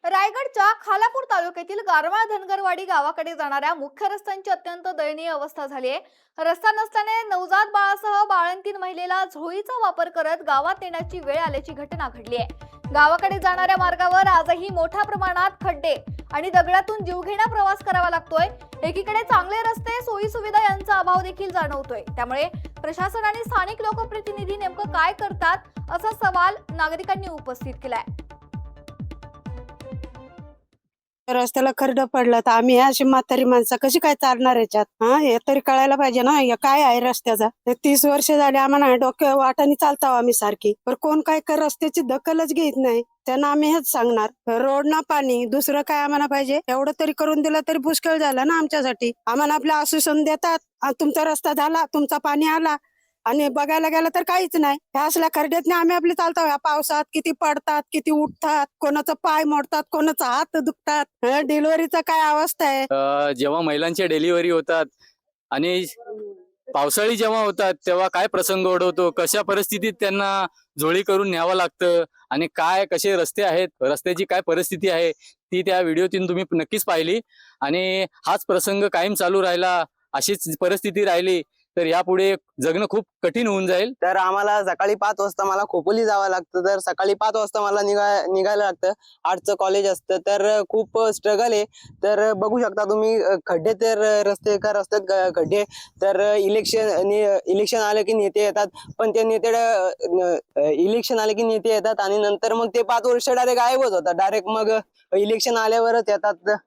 रायगडच्या खालापूर तालुक्यातील गारवाळ धनगरवाडी गावाकडे जाणाऱ्या मुख्य रस्त्यांची अत्यंत दयनीय अवस्था झाली आहे। रस्ता नसल्याने नवजात बाळासह बाळंतीण महिलेला झोळीचा वापर करत गावात येण्याची वेळ आल्याची घटना घडली आहे। गावाकडे जाणाऱ्या मार्गावर आजही मोठ्या प्रमाणात खड्डे आणि दगडातून जीवघेणा प्रवास करावा लागतोय। एकीकडे चांगले रस्ते, सोयी सुविधा यांचा अभाव देखील जाणवतोय। त्यामुळे प्रशासन आणि स्थानिक लोकप्रतिनिधी नेमकं काय करतात असा सवाल नागरिकांनी उपस्थित केलाय। रस्त्याला खड्डा पडला तर आम्ही अशी म्हातारी माणसं कशी काय चालणार याच्यात? हे तरी कळायला पाहिजे ना, हे काय आहे रस्त्याचा? 30 वर्ष झाले आम्हाला डोक्या वाटाने चालतो आम्ही सारखी, पण कोण काय कर रस्त्याची दखलच घेत नाही। त्यांना आम्ही हेच सांगणार, रोड ना पाणी, दुसरं काय आम्हाला पाहिजे? एवढं तरी करून दिलं तरी पुष्कळ झालं ना आमच्यासाठी। आम्हाला आपलं आश्वासन देतात, तुमचा रस्ता झाला, तुमचा पाणी आला, आणि बघायला गेलं तर काहीच नाही। ह्या असल्या खड्ड्यातने आम्ही आपली चालतो। ह्या पावसात किती पडतात, किती उठतात, कोणाचा पाय मोडतात, कोणाचा हात दुखतात। डिलिव्हरीचा काय अवस्था आहे। जेव्हा महिलांच्या डिलिव्हरी होतात आणि पावसाळी जेव्हा होतात तेव्हा काय प्रसंग ओढवतो, कशा परिस्थितीत त्यांना झोळी करून न्यावं लागतं आणि काय कसे रस्ते आहेत, रस्त्याची काय परिस्थिती आहे ती त्या व्हिडिओतून तुम्ही नक्कीच पाहिली। आणि हाच प्रसंग कायम चालू राहिला, अशीच परिस्थिती राहिली तर यापुढे जगणं खूप कठीण होऊन जाईल। तर आम्हाला सकाळी 5 वाजता मला खोपोली जावं लागतं, तर सकाळी 5 वाजता मला निघायला लागतं। 8चं कॉलेज असतं, तर खूप स्ट्रगल आहे। तर बघू शकता तुम्ही खड्डे, तर रस्त्यात खड्डे। तर इलेक्शन आले की नेते येतात, पण ते नेते इलेक्शन आले की नेते येतात आणि नंतर मग ते 5 वर्ष डायरेक्ट गायबच होतात। डायरेक्ट मग इलेक्शन आल्यावरच येतात।